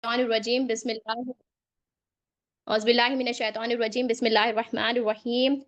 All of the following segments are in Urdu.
الرجیم بسم اللہ اعوذ باللہ من الشیطان الرجیم بسم اللہ الرحمن الرحیم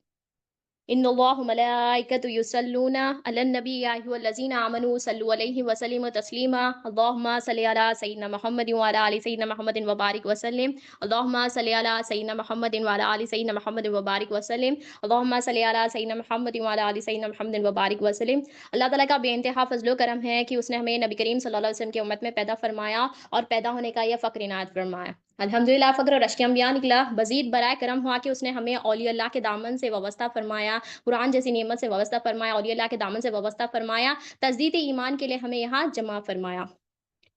ان اللہ ملائکۃ یصلون علی النبی یا ایھا الذین آمنوا صلوا علیہ وسلموا تسلیما اللهم صل علی سیدنا محمد وعلی آل سیدنا محمد وبارک وسلم اللهم صل علی سیدنا محمد وعلی آل سیدنا محمد وبارک وسلم اللهم صل علی سیدنا محمد وعلی آل سیدنا محمد وبارک وسلم۔ اللہ تعالیٰ کا بے انتہا فضل و کرم ہے کہ اس نے ہمیں نبی کریم صلی اللہ علیہ وسلم کی امت میں پیدا فرمایا اور پیدا ہونے کا یہ فخر عنایت فرمایا۔ الحمدللہ فخر و رشک انبیاء نکلا، مزید برائے کرم ہوا کہ اس نے ہمیں اولیاء اللہ کے دامن سے وابستہ فرمایا، قرآن جیسی نعمت سے وابستہ فرمایا، اولیاء اللہ کے دامن سے وابستہ فرمایا، تجدید ایمان کے لیے ہمیں یہاں جمع فرمایا۔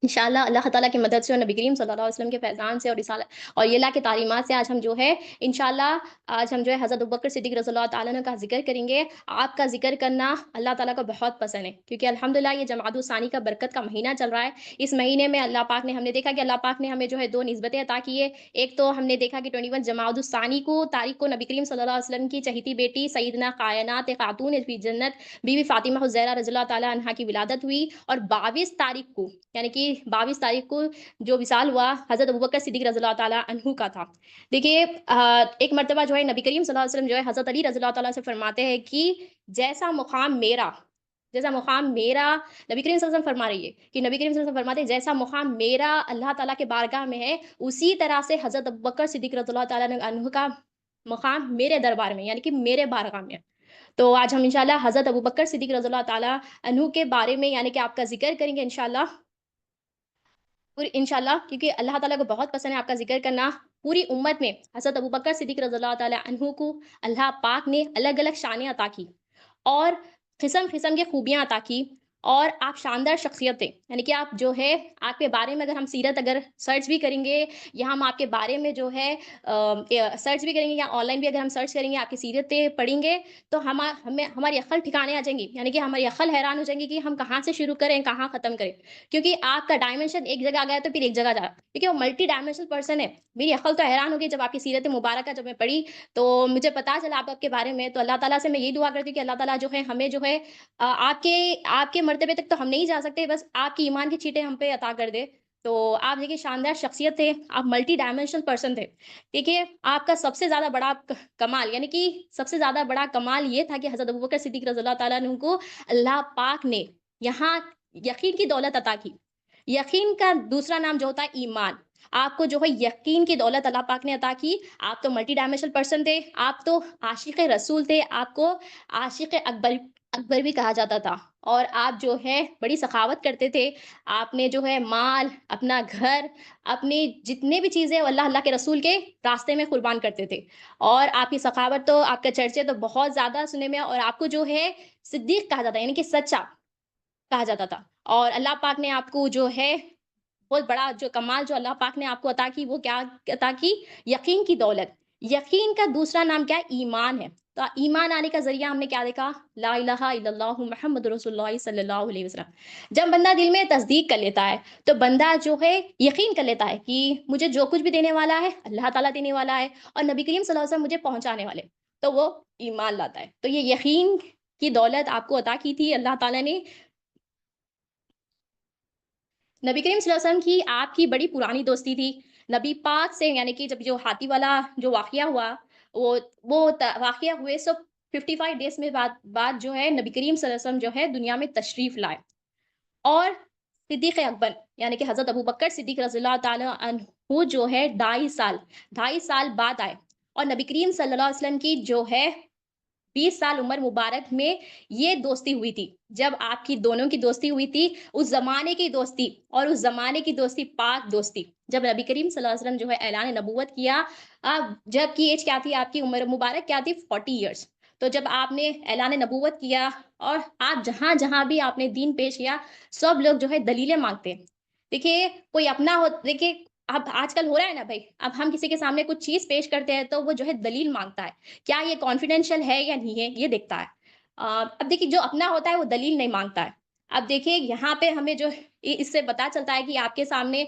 انشاءاللہ اللہ تعالیٰ کی مدد سے اور نبی کریم صلی اللہ علیہ وسلم کے فیضان سے اور رسالت اور یہ اللہ کے تعلیمات سے آج ہم جو ہے انشاءاللہ آج ہم جو ہے حضرت ابوبکر صدیق رضی اللہ تعالیٰ عنہ کا ذکر کریں گے۔ آپ کا ذکر کرنا اللہ تعالیٰ کو بہت پسند ہے، کیونکہ الحمدللہ یہ جمادی الثانی کا برکت کا مہینہ چل رہا ہے۔ اس مہینے میں اللہ پاک نے ہم نے دیکھا کہ اللہ پاک نے ہمیں جو ہے دو نسبتیں عطا کی ہے۔ ایک تو ہم نے دیکھا کہ 21 جمادی الثانی کو تاریخ کو نبی کریم صلی اللہ علیہ وسلم کی چہیتی بیٹی سیدنا کائنات خاتون فی جنت بی بی فاطمہ الزہرا رضی اللہ تعالیٰ عنہا کی ولادت ہوئی، اور 22 تاریخ کو یعنی کہ 22 تاریخ کو جو وصال ہوا حضرت ابوبکر صدیق رضی اللہ تعالیٰ عنہ کا تھا۔ دیکھیے ایک مرتبہ جو ہے نبی کریم صلی اللہ علیہ وسلم جو ہے حضرت علی رضی اللہ تعالیٰ سے فرماتے ہیں کہ جیسا مقام میرا نبی کریم صلی اللہ علیہ وسلم فرما رہی ہے کہ نبی کریم صلی اللہ علیہ وسلم فرماتے ہیں جیسا مقام میرا اللہ تعالیٰ کے بارگاہ میں ہے، اسی طرح سے حضرت ابوبکر صدیق رضی اللہ تعالیٰ عنہ کا مقام میرے دربار میں یعنی کہ میرے بارگاہ میں ہے۔ تو آج ہم انشاءاللہ حضرت ابوبکر صدیق رضی اللہ تعالیٰ عنہ کے بارے میں یعنی کہ آپ کا ذکر کریں گے انشاءاللہ، اور انشاءاللہ کیونکہ اللہ تعالیٰ کو بہت پسند ہے آپ کا ذکر کرنا۔ پوری امت میں حضرت ابوبکر صدیق رضی اللہ تعالیٰ عنہ کو اللہ پاک نے الگ الگ شانیں عطا کی اور قسم قسم کی خوبیاں عطا کی، اور آپ شاندار شخصیت تھے، یعنی کہ آپ جو ہے آپ کے بارے میں اگر ہم سیرت اگر سرچ بھی کریں گے یا ہم آپ کے بارے میں جو ہے سرچ بھی کریں گے یا آن لائن بھی اگر ہم سرچ کریں گے آپ کی سیرتیں پڑھیں گے تو ہمیں ہماری عقل ٹھکانے آ جائیں گی، یعنی کہ ہماری عقل حیران ہو جائیں گی کہ ہم کہاں سے شروع کریں کہاں ختم کریں، کیونکہ آپ کا ڈائمنشن ایک جگہ گیا تو پھر ایک جگہ جا رہا، کیونکہ وہ ملٹی ڈائمنشنل پرسن ہے۔ میری عقل تو حیران ہوگی جب آپ کی سیرت مبارکہ جب میں پڑھی تو مجھے پتا چلا آپ کے بارے میں۔ تو اللہ تعالیٰ سے میں یہی دعا کرتی ہوں کہ اللہ تعالیٰ جو ہے ہمیں جو ہے آپ کے مرتبے تک تو ہم نہیں جا سکتے، بس آپ کی ایمان کی چھیٹیں ہم پہ عطا کر دے۔ تو آپ دیکھیے شاندار شخصیت تھے، آپ ملٹی ڈائمنشنل پرسن تھے۔ دیکھیے آپ کا سب سے زیادہ بڑا کمال یعنی کہ سب سے زیادہ بڑا کمال یہ تھا کہ حضرت ابوبکر صدیق رضی اللہ تعالیٰ عنہ کو اللہ پاک نے یہاں یقین کی دولت عطا کی۔ یقین کا دوسرا نام جو ہوتا ہے ایمان، آپ کو جو ہے یقین کی دولت اللہ پاک نے عطا کی۔ آپ تو ملٹی ڈائمنشنل پرسن تھے، آپ تو عاشق رسول تھے، آپ کو عاشق اکبر بھی کہا جاتا تھا، اور آپ جو ہے بڑی سخاوت کرتے تھے۔ آپ نے جو ہے مال، اپنا گھر، اپنی جتنے بھی چیزیں اللہ کے رسول کے راستے میں قربان کرتے تھے، اور آپ کی سخاوت تو آپ کے چرچے تو بہت زیادہ سنے میں، اور آپ کو جو ہے صدیق کہا جاتا ہے یعنی کہ سچا کہا جاتا تھا۔ اور اللہ پاک نے آپ کو جو ہے بہت بڑا جو کمال جو اللہ پاک نے آپ کو عطا کی وہ کیا عطا کی؟ یقین کی دولت۔ یقین کا دوسرا نام کیا ہے؟ ایمان ہے۔ تو ایمان آنے کا ذریعہ ہم نے کیا دیکھا؟ لا الہ الا اللہ محمد رسول اللہ صلی اللہ علیہ وسلم۔ جب بندہ دل میں تصدیق کر لیتا ہے تو بندہ جو ہے یقین کر لیتا ہے کہ مجھے جو کچھ بھی دینے والا ہے اللہ تعالیٰ دینے والا ہے، اور نبی کریم صلی اللہ علیہ وسلم مجھے پہنچانے والے، تو وہ ایمان لاتا ہے۔ تو یہ یقین کی دولت آپ کو عطا کی تھی اللہ تعالیٰ نے۔ نبی کریم صلی اللہ علیہ وسلم کی آپ کی بڑی پرانی دوستی تھی نبی پاک سے، یعنی کہ جب جو ہاتھی والا جو واقعہ ہوا وہ واقعہ ہوئے سو 55 ڈیز میں بعد جو ہے نبی کریم صلی اللہ علیہ وسلم جو ہے دنیا میں تشریف لائے، اور صدیق اکبر یعنی کہ حضرت ابوبکر صدیق رضی اللہ تعالیٰ عنہ جو ہے 2.5 سال بعد آئے، اور نبی کریم صلی اللہ علیہ وسلم کی جو ہے 20 سال عمر مبارک میں یہ دوستی ہوئی تھی۔ جب آپ کی دونوں کی دوستی ہوئی تھی، اس زمانے کی دوستی اور اس زمانے کی دوستی پاک دوستی، جب نبی کریم صلی اللہ علیہ وسلم جو ہے اعلان نبوت کیا، جب کی ایج کیا تھی آپ کی عمر مبارک کیا تھی؟ 40 ایئرس۔ تو جب آپ نے اعلان نبوت کیا اور آپ جہاں جہاں بھی آپ نے دین پیش کیا، سب لوگ جو ہے دلیلیں مانگتے ہیں۔ دیکھیے کوئی اپنا ہو، دیکھیے اب آج کل ہو رہا ہے نا بھائی، اب ہم کسی کے سامنے کچھ چیز پیش کرتے ہیں تو وہ جو ہے دلیل مانگتا ہے، کیا یہ کانفیڈینشیل ہے یا نہیں ہے، یہ دیکھتا ہے۔ اب دیکھیے جو اپنا ہوتا ہے وہ دلیل نہیں مانگتا ہے۔ اب دیکھیے یہاں پہ ہمیں جو اس سے پتا چلتا ہے کہ آپ کے سامنے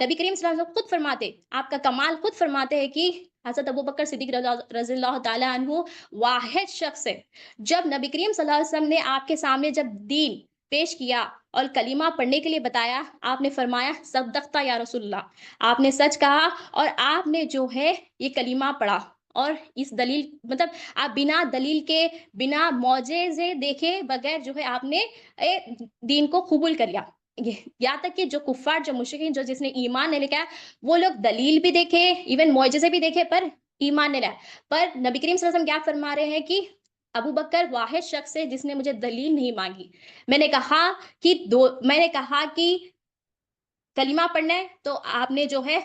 نبی کریم صلی اللہ علیہ وسلم خود فرماتے، آپ کا کمال خود فرماتے ہیں کہ حضرت ابوبکر صدیق رضی اللہ تعالیٰ عنہ واحد شخص ہے، جب نبی کریم صلی اللہ علیہ وسلم نے آپ کے سامنے جب دین پیش کیا اور کلمہ پڑھنے کے لیے بتایا، آپ نے فرمایا صدقتا یا رسول اللہ، آپ نے سچ کہا اور آپ نے جو ہے یہ کلمہ پڑھا، اور اس دلیل مطلب آپ بنا دلیل کے، بنا معجزے دیکھے بغیر جو ہے آپ نے دین کو قبول کر لیا۔ یہاں تک کہ جو کفار، جو مشرکین، جو جس نے ایمان نہیں لیا، وہ لوگ دلیل بھی دیکھے، ایون معجزے بھی دیکھے، پر ایمان نہیں لایا۔ پر نبی کریم صلی اللہ علیہ وسلم کیا فرما رہے ہیں کہ ابو بکر واحد شخص ہے جس نے مجھے دلیل نہیں مانگی۔ میں نے کہا کہ کلمہ پڑھنا ہے تو آپ نے جو ہے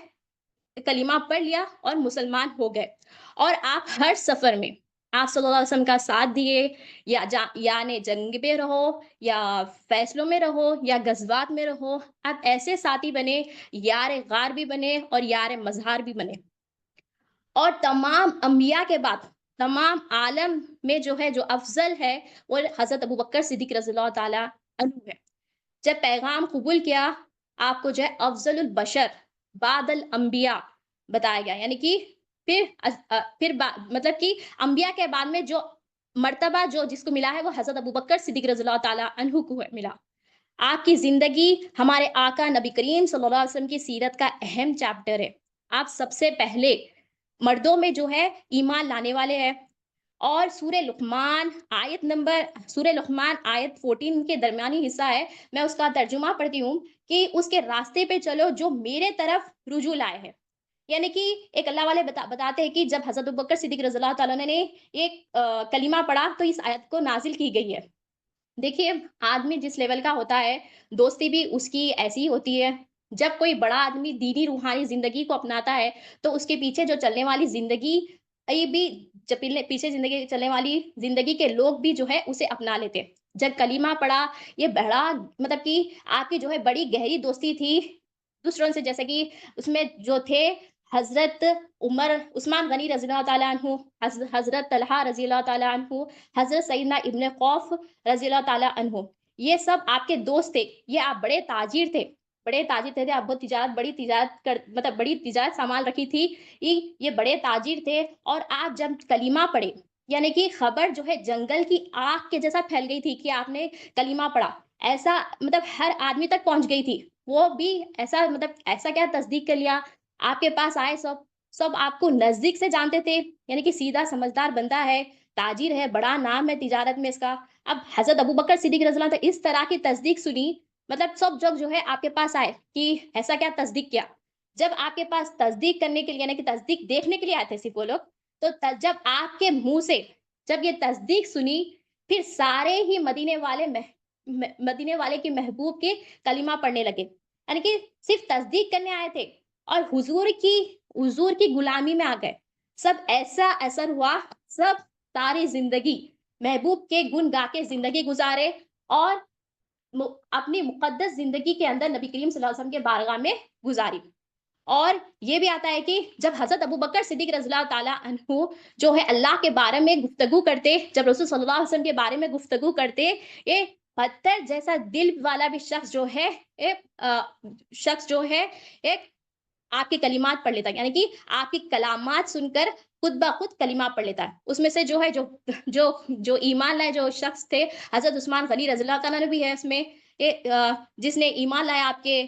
کلمہ پڑھ لیا اور مسلمان ہو گئے، اور آپ ہر سفر میں آپ صلی اللہ علیہ وسلم کا ساتھ دیے، یعنی جنگ پہ رہو، یا فیصلوں میں رہو، یا غزوات میں رہو، آپ ایسے ساتھی بنے، یار غار بھی بنے اور یار مظہر بھی بنے۔ اور تمام انبیاء کے بعد تمام عالم میں جو ہے جو افضل ہے وہ حضرت ابوبکر صدیق رضی اللہ تعالی عنہ ہے۔ جب پیغام قبول کیا، آپ کو جو ہے افضل البشر بعد الانبیاء بتایا گیا، یعنی کہ مطلب کہ انبیاء کے بعد میں جو مرتبہ جو جس کو ملا ہے وہ حضرت ابوبکر صدیق رضی اللہ تعالی عنہ کو ملا۔ آپ کی زندگی ہمارے آقا نبی کریم صلی اللہ علیہ وسلم کی سیرت کا اہم چیپٹر ہے۔ آپ سب سے پہلے مردوں میں جو ہے ایمان لانے والے ہیں، اور سورہ لقمان آیت 14 کے درمیانی حصہ ہے، میں اس کا ترجمہ پڑھتی ہوں کہ اس کے راستے پہ چلو جو میرے طرف رجوع لائے ہیں۔ یعنی کہ ایک اللہ والے بتاتے ہیں کہ جب حضرت ابوبکر صدیق رضی اللہ تعالیٰ نے ایک کلمہ پڑھا تو اس آیت کو نازل کی گئی ہے۔ دیکھیے، آدمی جس لیول کا ہوتا ہے، دوستی بھی اس کی ایسی ہی ہوتی ہے۔ جب کوئی بڑا آدمی دینی روحانی زندگی کو اپناتا ہے تو اس کے پیچھے جو چلنے والی زندگی بھی پیچھے زندگی چلنے والی زندگی کے لوگ بھی جو ہے اسے اپنا لیتے ہیں۔ جب کلمہ پڑھا، یہ بڑا مطلب کہ آپ کی جو ہے بڑی گہری دوستی تھی دوسروں سے، جیسے کہ اس میں جو تھے حضرت عثمان غنی رضی اللہ تعالیٰ عنہ، حضرت طلحہ رضی اللہ تعالیٰ عنہ، حضرت سیدنا ابن خوف رضی اللہ تعالیٰ عنہ، یہ سب آپ کے دوست تھے۔ یہ آپ بڑے تاجر تھے، آپ بہت بڑی تجارت سامان رکھی تھی، یہ بڑے تاجر تھے، اور آپ جب کلمہ پڑھے، یعنی کہ خبر جو ہے جنگل کی آگ کے جیسا پھیل گئی تھی کہ آپ نے کلمہ پڑھا، ایسا مطلب ہر آدمی تک پہنچ گئی تھی۔ وہ بھی ایسا کیا تصدیق کر لیا، آپ کے پاس آئے، سب آپ کو نزدیک سے جانتے تھے، یعنی کہ سیدھا سمجھدار بندہ ہے، تاجر ہے، بڑا نام ہے تجارت میں اس کا۔ اب حضرت ابوبکر صدیق رضی اللہ عنہ اس طرح کی تصدیق سنی، مطلب سب جگ جو ہے آپ کے پاس آئے کہ ایسا کیا تصدیق کیا۔ جب آپ کے پاس تصدیق کرنے کے لیے، یعنی کہ تصدیق دیکھنے کے لیے آئے تھے صرف وہ لوگ، تو جب آپ کے منہ سے جب یہ تصدیق سنی، پھر سارے ہی مدینے والے کے محبوب کے کلمہ پڑھنے لگے، یعنی کہ صرف تصدیق کرنے آئے تھے اور حضور کی غلامی میں آ گئے۔ سب ایسا اثر ہوا، سب ساری زندگی محبوب کے گن گا کے زندگی گزارے، اور اپنی مقدس زندگی کے اندر نبی کریم صلی اللہ علیہ وسلم کے بارگاہ میں گزاری۔ اور یہ بھی آتا ہے کہ جب حضرت ابوبکر صدیق رضی اللہ تعالیٰ عنہ جو ہے اللہ کے بارے میں گفتگو کرتے، جب رسول صلی اللہ علیہ وسلم کے بارے میں گفتگو کرتے، یہ پتھر جیسا دل والا بھی شخص جو ہے ایک آپ کے کلمات پڑھ لیتا ہے، یعنی کہ آپ کی کلامات سن کر خود بخود کلمہ پڑھ لیتا ہے۔ اس میں سے جو ہے جو ایمان لائے جو شخص تھے، حضرت عثمان غنی رضی اللہ تعالیٰ نے بھی ہے اس میں، جس نے ایمان لایا آپ کے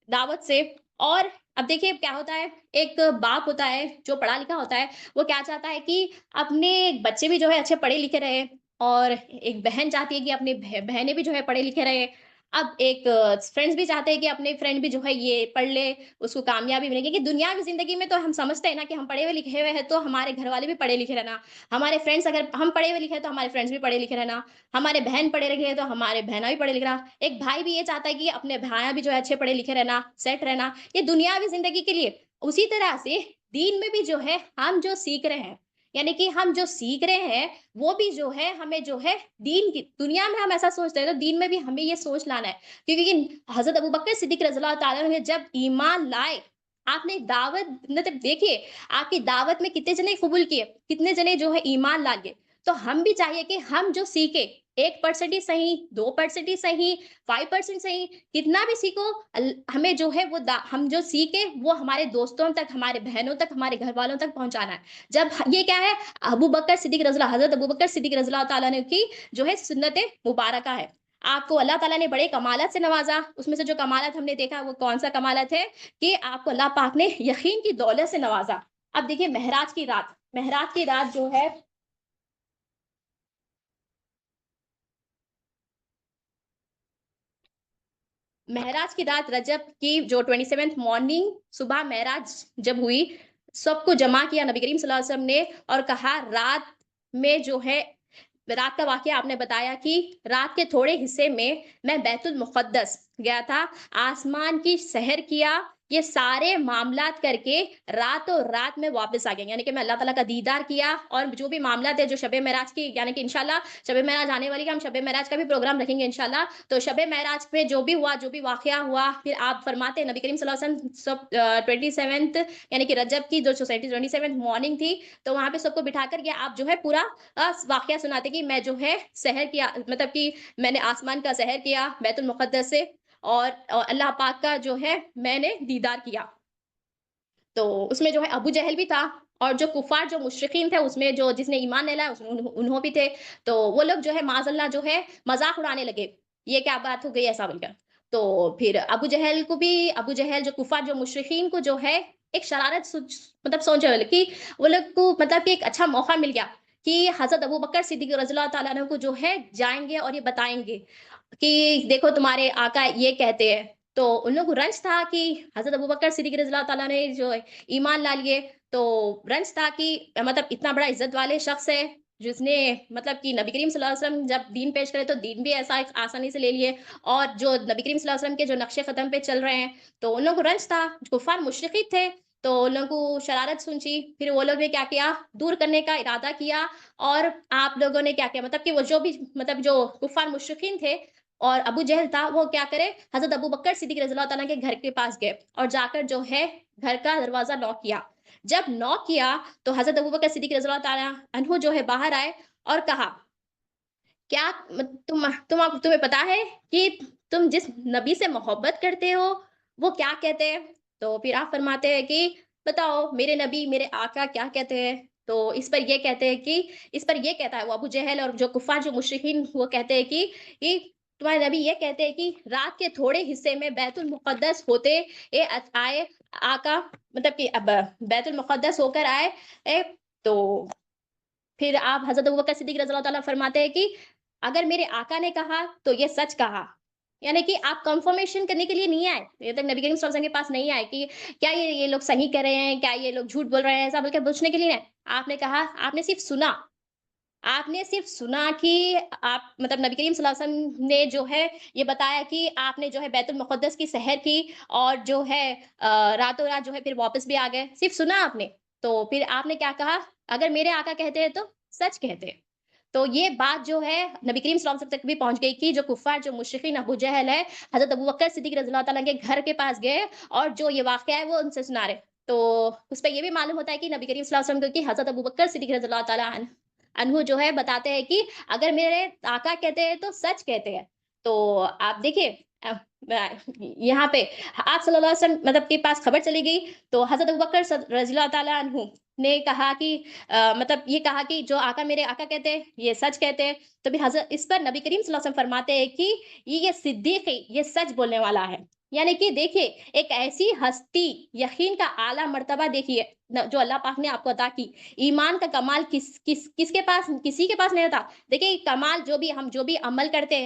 دعوت سے۔ اور اب دیکھیے کیا ہوتا ہے، ایک باپ ہوتا ہے جو پڑھا لکھا ہوتا ہے، وہ کیا چاہتا ہے کہ اپنے بچے بھی جو ہے اچھے پڑھے لکھے رہے، اور ایک بہن چاہتی ہے کہ اپنے بہنیں بھی جو ہے پڑھے لکھے رہے۔ اب ایک فرینڈس بھی چاہتے ہیں کہ اپنے فرینڈ بھی جو ہے یہ پڑھ لے، اس کو کامیابی ملے گی، کہ دنیاوی زندگی میں تو ہم سمجھتے ہیں نا کہ ہم پڑھے ہوئے لکھے ہوئے ہیں تو ہمارے گھر والے بھی پڑھے لکھے رہنا، ہمارے فرینڈس اگر ہم پڑھے ہوئے لکھے ہیں تو ہمارے فرینڈس بھی پڑھے لکھے رہنا، ہمارے بہن پڑھے لکھے ہیں تو ہمارے بہنا بھی پڑھے لکھے رہنا، ایک بھائی بھی یہ چاہتا ہے کہ اپنے بھائیاں بھی جو ہے اچھے پڑھے لکھے رہنا، سیٹ رہنا، یہ دنیاوی زندگی کے لیے۔ اسی طرح سے دین میں بھی جو ہے ہم جو سیکھ رہے ہیں، یعنی کہ ہم جو سیکھ رہے ہیں وہ بھی جو ہے ہمیں جو ہے دین کی دنیا میں ہم ایسا سوچتے ہیں تو دین میں بھی ہمیں یہ سوچ لانا ہے، کیونکہ حضرت ابوبکر صدیق رضی اللہ تعالیٰ عنہ جب ایمان لائے، آپ نے دعوت مطلب دیکھیے آپ کی دعوت میں کتنے جنے قبول کیے، کتنے جنے جو ہے ایمان لائے، تو ہم بھی چاہیے کہ ہم جو سیکھے 1% ہی صحیح، 2% ہی صحیح، 5% صحیح، کتنا بھی سیکھو، ہمیں جو ہے وہ ہم جو سیکھے وہ ہمارے دوستوں تک، ہمارے بہنوں تک، ہمارے گھر والوں تک پہنچانا ہے۔ جب یہ کیا ہے، حضرت ابوبکر صدیق رضی اللہ تعالیٰ عنہ کی جو ہے سنت مبارکہ ہے۔ آپ کو اللہ تعالیٰ نے بڑے کمالات سے نوازا. اس میں سے جو کمالات ہم نے دیکھا وہ کون سا کمالات ہے کہ آپ کو اللہ پاک نے یقین کی دولت سے نوازا. اب دیکھیے معراج کی رات جو ہے معراج کی رات رجب کی جو 27 مارننگ صبح معراج جب ہوئی، سب کو جمع کیا نبی کریم صلی اللہ علیہ وسلم نے اور کہا رات میں جو ہے رات کا واقعہ آپ نے بتایا کہ رات کے تھوڑے حصے میں بیت المقدس گیا تھا، آسمان کی سحر کیا، یہ سارے معاملات کر کے رات میں واپس آ گیا. یعنی کہ میں اللہ تعالیٰ کا دیدار کیا اور جو بھی معاملات ہے جو شب معراج کی، یعنی کہ انشاءاللہ شب معراج آنے والی ہے، ہم شب معراج کا بھی پروگرام رکھیں گے انشاءاللہ. تو شب معراج پہ جو بھی ہوا، جو بھی واقعہ ہوا، پھر آپ فرماتے ہیں نبی کریم صلی اللہ علیہ وسلم سب 27 یعنی کہ رجب کی جو 27 مارننگ تھی، تو وہاں پہ سب کو بٹھا کر کے آپ جو ہے پورا واقعہ سناتے کہ میں جو ہے سحر کیا، مطلب کہ میں نے آسمان کا سحر کیا بیت المقدس سے اور اللہ پاک کا جو ہے میں نے دیدار کیا. تو اس میں جو ہے ابو جہل بھی تھا اور جو کفار جو مشرقین تھے اس میں جو جس نے ایمان لے لایا انہوں بھی تھے. تو وہ لوگ جو ہے معاذ اللہ جو ہے مذاق اڑانے لگے، یہ کیا بات ہو گئی ایسا بول کر. تو پھر ابو جہل جو کفار جو مشرقین کو جو ہے ایک شرارت مطلب سوچنے لگے کہ وہ لوگ کو مطلب کہ ایک اچھا موقع مل گیا کہ حضرت ابو بکر صدیق رضی اللہ تعالیٰ عنہ کو جو ہے جائیں گے اور یہ بتائیں گے کہ دیکھو تمہارے آقا یہ کہتے ہیں. تو ان لوگوں کو رنج تھا کہ حضرت ابو بکر صدیق رضی اللہ تعالیٰ نے جو ایمان لا لیے، تو رنج تھا کہ مطلب اتنا بڑا عزت والے شخص ہے جس نے مطلب کہ نبی کریم صلی اللہ علیہ وسلم جب دین پیش کرے تو دین بھی ایسا آسانی سے لے لیے، اور جو نبی کریم صلی اللہ علیہ وسلم کے جو نقش قدم پہ چل رہے ہیں، تو ان لوگوں کو رنج تھا. کفار مشرقی تھے تو ان لوگوں کو شرارت سوچی، پھر وہ لوگ نے کیا کیا، دور کرنے کا ارادہ کیا. اور آپ لوگوں نے کیا کیا، مطلب کہ وہ جو بھی مطلب جو کفار مشرقین تھے اور ابو جہل تھا وہ کیا کرے، حضرت ابو بکر صدیق رضی اللہ تعالیٰ کے گھر کے پاس گئے اور جا کر جو ہے گھر کا دروازہ نوک کیا. جب نوک کیا تو حضرت ابو بکر صدیق رضی اللہ تعالیٰ عنہ جو ہے باہر آئے اور کہا کیا تمہیں پتا ہے کہ تم جس نبی سے محبت کرتے ہو وہ کیا کہتے ہیں. تو پھر آپ فرماتے ہیں کہ بتاؤ میرے نبی میرے آقا کیا کہتے ہیں. تو اس پر یہ کہتے ہیں کہ اس پر یہ کہتا ہے وہ ابو جہل اور جو کفار جو مشرکین وہ کہتے ہیں کہ تمہارے نبی یہ کہتے ہیں کہ رات کے تھوڑے حصے میں بیت المقدس ہوتے آئے آقا، مطلب کہ اب بیت المقدس ہو کر آئے. تو پھر آپ حضرت ابوبکر صدیق رضی اللہ تعالیٰ فرماتے ہیں کہ اگر میرے آقا نے کہا تو یہ سچ کہا. یعنی کہ آپ کنفرمیشن کرنے کے لیے نہیں آئے، یہ تک نبی کریم صلی اللہ علیہ وسلم کے پاس نہیں آئے کہ کیا یہ لوگ صحیح کر رہے ہیں، کیا یہ لوگ جھوٹ بول رہے ہیں، ایسا بول کے پوچھنے کے لیے نہیں. آپ نے کہا، آپ نے صرف سنا کہ آپ مطلب نبی کریم صلی اللہ علیہ وسلم نے جو ہے یہ بتایا کہ آپ نے جو ہے بیت المقدس کی سحر کی اور جو ہے راتوں رات جو ہے پھر واپس بھی آ گئے، صرف سنا آپ نے. تو پھر آپ نے کیا کہا، اگر میرے آقا کہتے ہیں تو سچ کہتے ہیں. تو یہ بات جو ہے نبی کریم صلی اللہ علیہ وسلم تک بھی پہنچ گئی کہ جو کفار جو مشرکین ابو جہل ہے حضرت ابو بکر صدیق رضی اللہ تعالیٰ کے گھر کے پاس گئے اور جو یہ واقعہ ہے وہ ان سے سنا رہے. تو اس پہ یہ بھی معلوم ہوتا ہے کہ نبی کریم صلی اللہ علیہ وسلم کی حضرت ابو بکر صدیق رضی اللہ تعالیٰ عنہ جو ہے بتاتے ہیں کہ اگر میرے آقا کہتے ہیں تو سچ کہتے ہیں. تو آپ دیکھیے یہاں پہ آپ صلی اللہ علیہ وسلم مطلب کے پاس خبر چلی گئی تو حضرت ابوبکر رضی اللہ تعالیٰ عنہ نے کہا کہ مطلب یہ کہا کہ جو آقا میرے آقا کہتے ہیں یہ سچ کہتے ہیں. تو بھی حضرت اس پر نبی کریم صلی اللہ علیہ وسلم فرماتے ہیں کہ یہ صدیقی، یہ سچ بولنے والا ہے. یعنی کہ دیکھیے ایک ایسی ہستی، یقین کا اعلیٰ مرتبہ دیکھیے جو اللہ پاک نے آپ کو عطا کی. ایمان کا کمال کس کے پاس، کسی کے پاس نہیں ہوتا. دیکھیے کمال ہم جو بھی عمل کرتے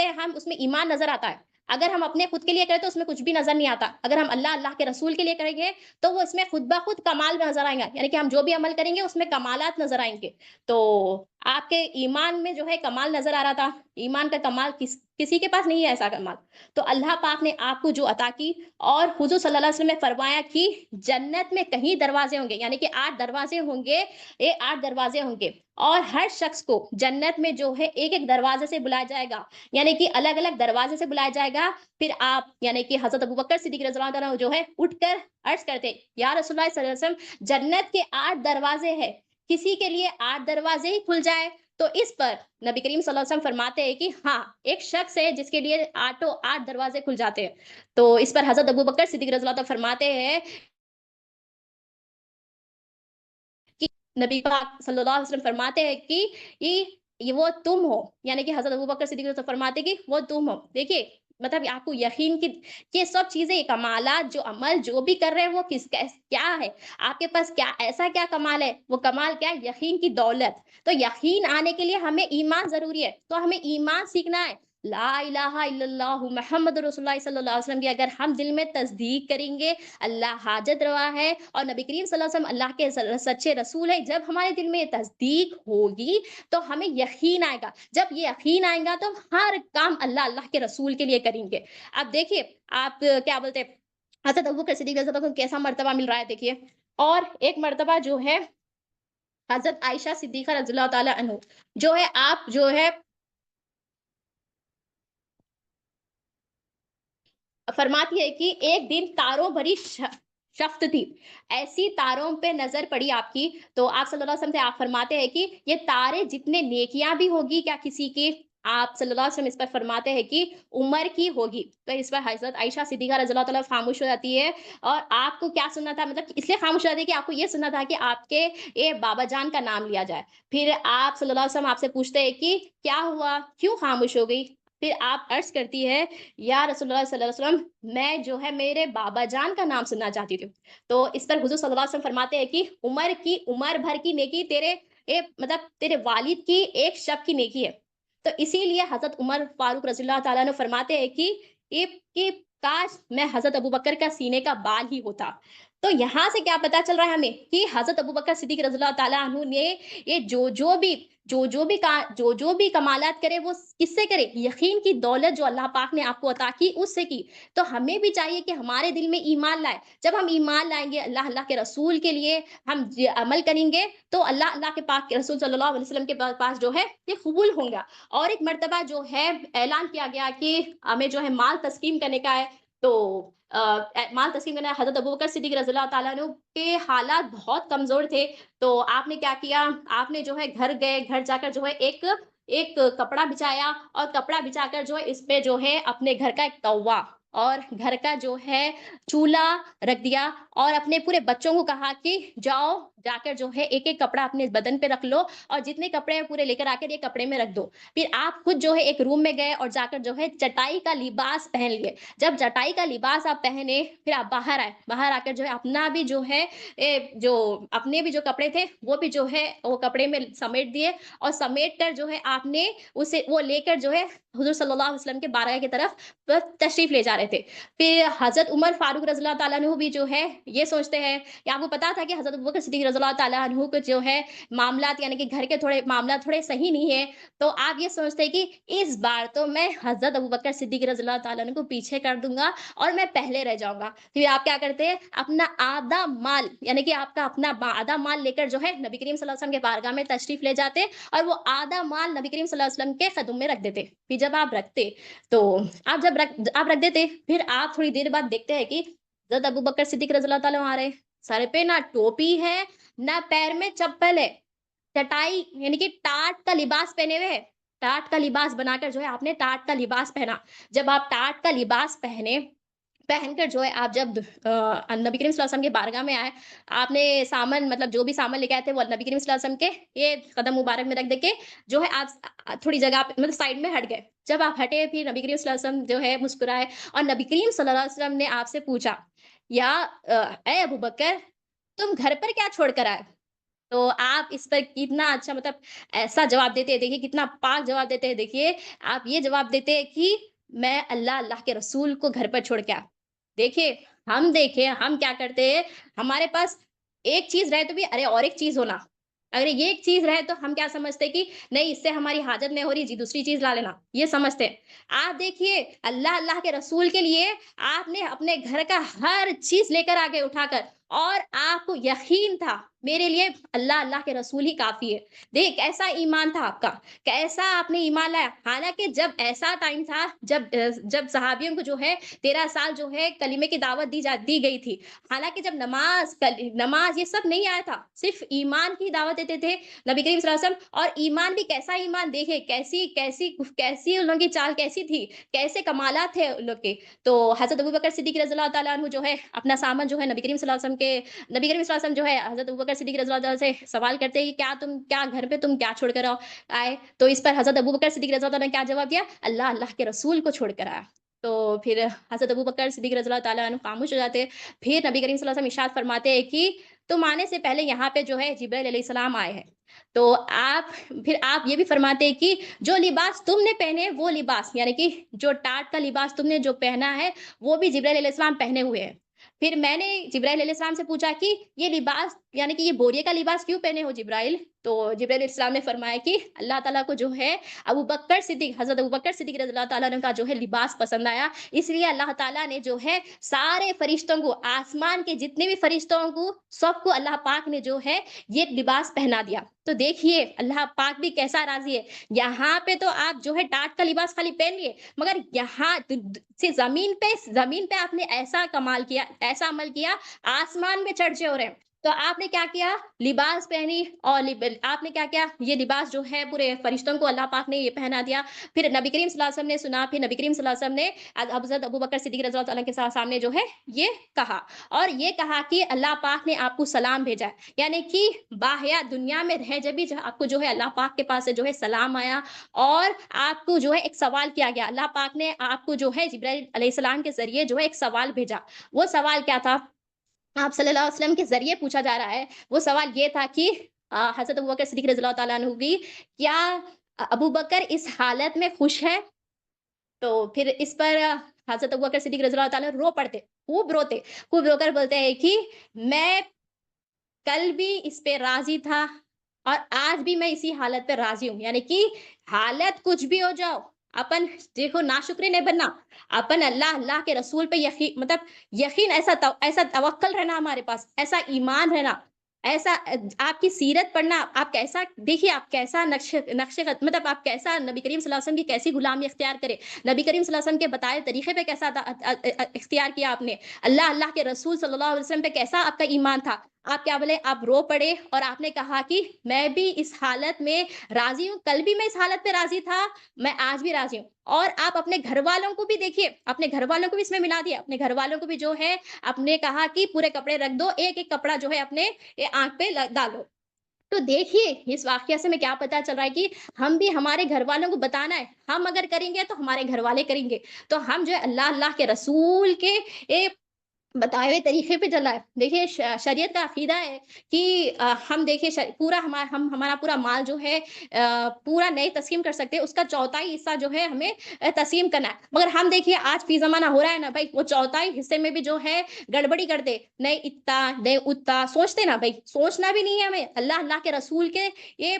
ہیں، ہم اس میں ایمان نظر آتا ہے. اگر ہم اپنے خود کے لیے کریں تو اس میں کچھ بھی نظر نہیں آتا. اگر ہم اللہ کے رسول کے لیے کریں گے تو وہ اس میں خود بخود کمال میں نظر آئیں گا. یعنی کہ ہم جو بھی عمل کریں گے اس میں کمالات نظر آئیں گے. تو آپ کے ایمان میں جو ہے کمال نظر آ رہا تھا. ایمان کا کمال کسی کے پاس نہیں ہے ایسا کمال. تو اللہ پاک نے آپ کو جو عطا کی، اور حضور صلی اللہ علیہ وسلم نے فرمایا کہ جنت میں کہیں دروازے ہوں گے، یعنی کہ 8 دروازے ہوں گے، یہ 8 دروازے ہوں گے، اور ہر شخص کو جنت میں جو ہے ایک ایک دروازے سے بلایا جائے گا. یعنی کہ الگ الگ دروازے سے بلایا جائے گا. پھر آپ یعنی کہ حضرت ابوبکر صدیق رضی اللہ عنہ جو ہے اٹھ کر عرض کرتے یا رسول اللہ صلی اللہ علیہ وسلم جنت کے 8 دروازے ہیں، کسی کے لیے 8 دروازے ہی کھل جائے. تو اس پر نبی کریم صلی اللہ علیہ وسلم فرماتے ہیں کہ ہاں ایک شخص ہے جس کے لیے 8 دروازے کھل جاتے ہیں. تو اس پر حضرت ابوبکر صدیق رضی اللہ عنہ فرماتے ہیں کہ نبی پاک صلی اللہ علیہ وسلم فرماتے ہیں کہ یہ وہ تم ہو، یعنی کہ حضرت ابوبکر صدیق رضی اللہ عنہ فرماتے کہ وہ تم ہو۔ دیکھیے مطلب آپ کو یقین کی یہ سب چیزیں، یہ کمالات، جو عمل جو بھی کر رہے ہیں وہ کیا ہے، آپ کے پاس کیا ایسا کیا کمال ہے، وہ کمال کیا ہے؟ یقین کی دولت۔ تو یقین آنے کے لیے ہمیں ایمان ضروری ہے، تو ہمیں ایمان سیکھنا ہے۔ لا الہ الا اللہ محمد رسول اللہ صلی اللہ علیہ وسلم کی اگر ہم دل میں تصدیق کریں گے، اللہ حاجت روا ہے اور نبی کریم صلی اللہ علیہ وسلم اللہ کے سچے رسول ہے، جب ہمارے دل میں یہ تصدیق ہوگی تو ہمیں یقین آئے گا۔ جب یہ یقین آئے گا تو ہر کام اللہ اللہ کے رسول کے لیے کریں گے۔ اب دیکھیے آپ کیا بولتے ہیں، حضرت ابوبکر صدیق رضی اللہ عنہ کو کیسا مرتبہ مل رہا ہے دیکھیے۔ اور ایک مرتبہ جو ہے حضرت عائشہ صدیقہ رضی اللہ تعالی عنہ جو ہے، آپ جو ہے فرماتی ہے کہ ایک دن تاروں بھری شفت تھی، ایسی تاروں پہ نظر پڑی آپ کی، تو آپ صلی اللہ علیہ وسلم سے آپ فرماتے ہیں کہ یہ تارے جتنے نیکیاں بھی ہوگی کیا کسی کی، آپ صلی اللہ علیہ وسلم اس پر فرماتے ہیں کہ عمر کی ہوگی۔ تو اس پر حضرت عائشہ صدیقہ رضی اللہ تعالیٰ خاموش ہو جاتی ہے، اور آپ کو کیا سننا تھا، مطلب اس لیے خاموش ہو جاتی ہے کہ آپ کو یہ سننا تھا کہ آپ کے بابا جان کا نام لیا جائے۔ پھر آپ صلی اللہ علیہ وسلم آپ سے پوچھتے ہیں کہ کیا ہوا، کیوں خاموش ہو گئی؟ پھر آپ عرض کرتی ہے یا رسول اللہ صلی اللہ علیہ وسلم، میں جو ہے میرے بابا جان کا نام سننا چاہتی تھی۔ تو اس پر حضور صلی اللہ علیہ وسلم فرماتے ہیں کہ عمر بھر کی نیکی تیرے مطلب تیرے والد کی ایک شب کی نیکی ہے۔ تو اسی لیے حضرت عمر فاروق رضی اللہ تعالیٰ نے فرماتے ہیں کہ کاش میں حضرت ابوبکر کا سینے کا بال ہی ہوتا۔ تو یہاں سے کیا پتا چل رہا ہے ہمیں کہ حضرت ابوبکر صدیق رضی اللہ تعالیٰ عنہ نے یہ جو بھی کمالات کرے وہ کس سے کرے؟ یقین کی دولت جو اللہ پاک نے آپ کو عطا کی اس سے کی۔ تو ہمیں بھی چاہیے کہ ہمارے دل میں ایمان لائے۔ جب ہم ایمان لائیں گے، اللہ کے رسول کے لیے ہم عمل کریں گے، تو اللہ کے پاک کے رسول صلی اللہ علیہ وسلم کے پاس جو ہے یہ قبول ہوں گا۔ اور ایک مرتبہ جو ہے اعلان کیا گیا کہ ہمیں جو ہے مال تسلیم کرنے کا ہے، تو مال تسلیم کرنا ہے۔ حضرت ابوبکر صدیق رضی اللہ تعالیٰ عنہ کے حالات بہت کمزور تھے، تو آپ نے کیا کیا، آپ نے جو ہے گھر گئے، گھر جا کر جو ہے ایک کپڑا بچایا، اور کپڑا بچا کر جو ہے اس پہ جو ہے اپنے گھر کا ایک توا اور گھر کا جو ہے چولہا رکھ دیا، اور اپنے پورے بچوں کو کہا کہ جاؤ جا کر جو ہے ایک ایک کپڑا اپنے بدن پہ رکھ لو، اور جتنے کپڑے ہیں پورے لے کر آ کر یہ کپڑے میں رکھ دو۔ پھر آپ خود جو ہے ایک روم میں گئے اور جا کر جو ہے چٹائی کا لباس پہن لیے۔ جب چٹائی کا لباس آپ پہنے، پھر آپ باہر آئے، باہر آ کر جو ہے اپنا بھی جو ہے جو اپنے بھی جو کپڑے تھے وہ بھی جو ہے وہ کپڑے میں سمیٹ دیے، اور سمیٹ کر جو ہے آپ نے اسے وہ لے کر جو ہے حضور صلی اللہ علیہ وسلم کے بارگاہ کی طرف تشریف لے جا رہے تھے۔ پھر حضرت عمر فاروق رضی اللہ تعالیٰ عنہ بھی جو ہے یہ سوچتے ہیں کہ آپ کو پتا تھا کہ حضرت ابوبکر صدیق رضی اللہ تعالیٰ عنہ کو جو ہے معاملات، یعنی کہ گھر کے تھوڑے معاملات تھوڑے صحیح نہیں ہے، تو آپ یہ سوچتے ہیں کہ اس بار تو میں حضرت ابوبکر صدیق رضی اللہ تعالیٰ عنہ کو پیچھے کر دوں گا اور میں پہلے رہ جاؤں گا۔ پھر آپ کیا کرتے ہیں، اپنا آدھا مال، یعنی کہ آپ کا اپنا آدھا مال لے کر جو ہے نبی کریم صلی اللہ علیہ وسلم کے بارگاہ میں تشریف لے جاتے، اور وہ آدھا مال نبی کریم صلی اللہ علیہ وسلم کے قدم میں رکھ دیتے۔ پھر جب آپ رکھتے تو آپ رکھ دیتے، پھر آپ تھوڑی دیر بعد دیکھتے ہیں کہ حضرت ابوبکر صدیق رضی اللہ تعالیٰ آ رہے، سر پہ نہ ٹوپی ہے نہ پیر میں چپل ہے، چٹائی یعنی کہ ٹاٹ کا لباس پہنے ہوئے ہے، ٹاٹ کا لباس بنا کر جو ہے آپ نے ٹاٹ کا لباس پہنا۔ جب آپ ٹاٹ کا لباس پہن کر جو ہے آپ جب نبی کریم صلی اللہ علیہ وسلم کے بارگاہ میں آئے، آپ نے سامان مطلب جو بھی سامان لے کے آئے تھے وہ نبی کریم صلی اللہ علیہ وسلم کے یہ قدم مبارک میں رکھ دے کے جو ہے آپ تھوڑی جگہ مطلب سائڈ میں ہٹ گئے۔ جب آپ ہٹے، پھر نبی کریم صلی اللہ علیہ وسلم جو ہے مسکرائے، اور نبی کریم صلی اللہ علیہ وسلم نے آپ سے پوچھا، یا اے ابوبکر تم گھر پر کیا چھوڑ کر آئے؟ تو آپ اس پر کتنا اچھا مطلب ایسا جواب دیتے ہیں، دیکھیے کتنا پاک جواب دیتے ہیں۔ دیکھیے آپ یہ جواب دیتے ہیں کہ میں اللہ کے رسول کو گھر پر چھوڑ کے آیا۔ دیکھیں ہم کیا کرتے ہیں، ہمارے پاس ایک چیز رہے تو بھی ارے اور ایک چیز ہونا، اگر یہ ایک چیز رہے تو ہم کیا سمجھتے ہیں کہ نہیں اس سے ہماری حاجت نہیں ہو رہی جی دوسری چیز لا لینا، یہ سمجھتے ہیں۔ آپ دیکھیے اللہ کے رسول کے لیے آپ نے اپنے گھر کا ہر چیز لے کر آگے اٹھا کر، اور آپ کو یقین تھا میرے لیے اللہ کے رسول ہی کافی ہے۔ دیکھ کیسا ایمان تھا آپ کا، کیسا آپ نے ایمان لایا۔ حالانکہ جب ایسا ٹائم تھا جب صحابیوں کو جو ہے 13 سال جو ہے کلمے کی دعوت دی گئی تھی، حالانکہ جب نماز یہ سب نہیں آیا تھا، صرف ایمان کی دعوت دیتے تھے نبی کریم صلی اللہ علیہ وسلم۔ اور ایمان بھی کیسا ایمان، دیکھے کیسی ان لوگوں کی چال کیسی تھی، کیسے کمالات تھے ان لوگ کے۔ تو حضرت ابوبکر صدیق رضی اللہ تعالیٰ عنہ جو ہے اپنا سامان جو ہے نبی کریم صلی اللہ علیہ وسلم وسلم کے نبی کریم صلی اللہ علیہ وسلم جو ہے حضرت ابوبکر صدیق رضی اللہ عنہ سے سوال کرتے ہیں کہ کیا گھر پہ تم کیا چھوڑ کر آئے؟ تو اس پر حضرت ابوبکر صدیق رضی اللہ عنہ نے کیا جواب دیا؟ اللہ کے رسول کو چھوڑ کر آیا۔ تو پھر حضرت ابوبکر صدیق رضی اللہ تعالیٰ عنہ خاموش ہو جاتے ہیں۔ پھر نبی کریم صلی اللہ علیہ وسلم ارشاد فرماتے ہیں کہ تم آنے سے پہلے یہاں پہ جو ہے جبرائیل علیہ السلام آئے ہیں، تو آپ یہ بھی فرماتے ہیں کہ جو لباس تم نے پہنے وہ لباس، یعنی کہ جو ٹاٹ کا لباس تم نے جو پہنا ہے وہ بھی جبرائیل علیہ السلام پہنے ہوئے ہیں۔ پھر میں نے جبرائیل علیہ السلام سے پوچھا کہ یہ لباس یعنی کہ یہ بوریے کا لباس کیوں پہنے ہو جبرائیل؟ تو جبرائیل علیہ السلام نے فرمایا کہ اللہ تعالیٰ کو جو ہے حضرت ابوبکر صدیق رضی اللہ تعالیٰ عنہ کا جو ہے لباس پسند آیا، اس لیے اللہ تعالیٰ نے جو ہے سارے فرشتوں کو، آسمان کے جتنے بھی فرشتوں کو، سب کو اللہ پاک نے جو ہے یہ لباس پہنا دیا۔ تو دیکھیے اللہ پاک بھی کیسا راضی ہے۔ یہاں پہ تو آپ جو ہے ٹاٹ کا لباس خالی پہن لیے، مگر یہاں سے زمین پہ آپ نے ایسا کمال کیا، ایسا عمل کیا، آسمان میں چرچے ہو رہے ہیں، تو آپ نے کیا کیا؟ لباس پہنی، اور آپ نے کیا کیا؟ یہ لباس جو ہے پورے فرشتوں کو اللہ پاک نے یہ پہنا دیا۔ پھر نبی کریم صلی اللہ علیہ وسلم نے سنا، پھر نبی کریم صلی اللہ علیہ وسلم نے حضرت ابوبکر صدیق رضی اللہ عنہ کے سامنے جو ہے یہ کہا، اور یہ کہا کہ اللہ پاک نے آپ کو سلام بھیجا ہے، یعنی کہ باہیا دنیا میں رہ جب بھی آپ کو جو ہے اللہ پاک کے پاس سے جو ہے سلام آیا، اور آپ کو جو ہے ایک سوال کیا گیا، اللہ پاک نے آپ کو جو ہے جبرائیل علیہ السلام کے ذریعے جو ہے ایک سوال بھیجا۔ وہ سوال کیا تھا؟ آپ صلی اللہ علیہ وسلم کے ذریعے پوچھا جا رہا ہے۔ وہ سوال یہ تھا کہ حضرت ابوبکر صدیق رضی اللہ تعالیٰ عنہ کی، کیا ابوبکر اس حالت میں خوش ہے؟ تو پھر اس پر حضرت ابوبکر صدیق رضی اللہ تعالیٰ رو پڑتے، خوب رو کر بولتے ہیں کہ میں کل بھی اس پہ راضی تھا اور آج بھی میں اسی حالت پہ راضی ہوں، یعنی کہ حالت کچھ بھی ہو جاؤ، اپن دیکھو ناشکری نہیں بننا، اپن اللہ کے رسول پہ یقین ایسا توکل رہنا، ہمارے پاس ایسا ایمان رہنا، ایسا آپ کی سیرت پڑھنا، آپ کیسا دیکھیے، آپ کیسا آپ کیسا نبی کریم صلی اللہ علیہ وسلم کی کیسی غلامی اختیار کرے، نبی کریم صلی اللہ علیہ وسلم کے بتائے طریقے پہ کیسا اختیار کیا آپ نے، اللہ کے رسول صلی اللہ علیہ وسلم پہ کیسا آپ کا ایمان تھا۔ آپ کیا بولے؟ آپ رو پڑے اور آپ نے کہا کہ میں بھی اس حالت میں راضی ہوں، کل بھی میں اس حالت پہ راضی تھا، میں آج بھی راضی ہوں۔ اور آپ اپنے گھر والوں کو بھی دیکھیے، اپنے گھر والوں کو بھی اس میں ملا دیا، اپنے گھر والوں کو بھی جو ہے آپ نے کہا کہ پورے کپڑے رکھ دو، ایک ایک کپڑا جو ہے اپنے آنکھ پہ ڈالو۔ تو دیکھیے اس واقعہ سے میں کیا پتا چل رہا ہے کہ ہم بھی ہمارے گھر والوں کو بتانا ہے، ہم اگر کریں گے تو ہمارے گھر والے کریں گے، تو ہم جو ہے اللہ کے رسول کے بتائے ہوئے طریقے پہ چلا ہے۔ دیکھیے شریعت کا عقیدہ ہے کہ ہم دیکھیے پورا ہمارا پورا مال جو ہے پورا نہیں تقسیم کر سکتے، اس کا چوتھائی حصہ جو ہے ہمیں تقسیم کرنا ہے، مگر ہم دیکھیے آج فی زمانہ ہو رہا ہے نا بھائی، وہ چوتھائی حصے میں بھی جو ہے گڑبڑی کرتے، نہیں اتنا نہیں اتنا سوچتے نا بھائی، سوچنا بھی نہیں ہے ہمیں، اللہ کے رسول کے یہ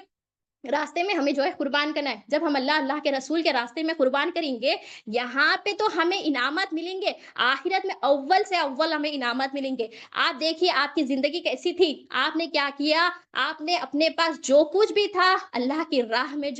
راستے میں ہمیں جو ہے قربان کرنا ہے۔ جب ہم اللہ کے رسول کے راستے میں قربان کریں گے، یہاں پہ تو ہمیں انعامات ملیں گے، آخرت میں اول سے اول ہمیں انعامات ملیں گے۔ آپ دیکھیے آپ کی زندگی کیسی تھی، آپ نے کیا کیا، آپ نے اپنے پاس جو کچھ بھی تھا اللہ کی راہ میں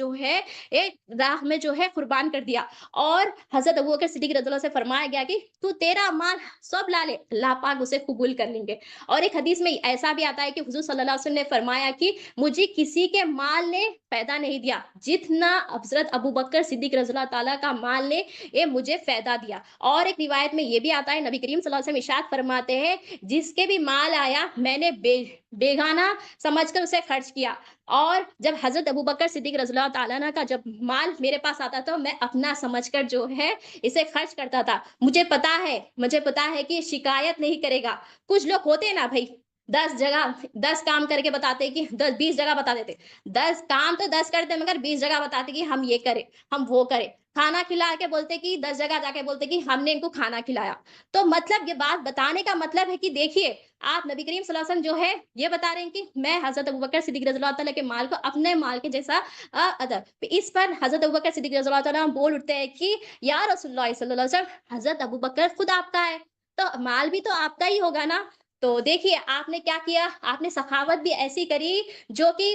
جو ہے قربان کر دیا، اور حضرت ابوبکر صدیق رضی اللہ سے فرمایا گیا کہ تو تیرا مال سب لا لے، اللہ پاک اسے قبول کر لیں گے۔ اور ایک حدیث میں ایسا بھی آتا ہے کہ حضور صلی اللہ علیہ وسلم نے فرمایا کہ مجھے کسی کے مال نے فائدہ نہیں دیا جتنا حضرت ابوبکر صدیق رضی اللہ تعالیٰ کا مال نے یہ مجھے فائدہ دیا۔ اور ایک روایت میں یہ بھی آتا ہے، نبی کریم صلی اللہ علیہ وسلم ارشاد فرماتے ہیں جس کے بھی مال آیا میں نے بیگانہ سمجھ کر اسے خرچ کیا، اور جب حضرت ابوبکر صدیق رضی اللہ تعالیٰ عنہ کا جب مال میرے پاس آتا تھا میں اپنا سمجھ کر جو ہے اسے خرچ کرتا تھا۔ مجھے پتا ہے کہ شکایت نہیں کرے گا۔ کچھ لوگ ہوتے نا بھائی 10 کام کر کے بتاتے کہ 20 جگہ بتا دیتے، 10 کام تو 10 کرتے مگر 20 جگہ بتاتے کہ ہم یہ کریں ہم وہ کریں، کھانا کھلا کے بولتے کہ 10 جگہ جا کے بولتے کہ ہم نے ان کو کھانا کھلایا۔ تو مطلب یہ بات بتانے کا مطلب ہے کہ دیکھیے آپ نبی کریم صلی اللہ علیہ وسلم جو ہے یہ بتا رہے ہیں کہ میں حضرت ابوبکر صدیق رضی اللہ تعالیٰ کے مال کو اپنے مال کے جیسا اس پر حضرت ابوبکر صدیق رضی اللہ تعالیٰ بول اٹھتے ہیں کہ یا رسول اللہ صلی اللہ علیہ وسلم، حضرت ابوبکر خود آپ کا ہے تو مال بھی تو آپ کا ہی ہوگا نا۔ تو دیکھیے آپ نے کیا کیا، آپ نے سخاوت بھی ایسی کری جو کہ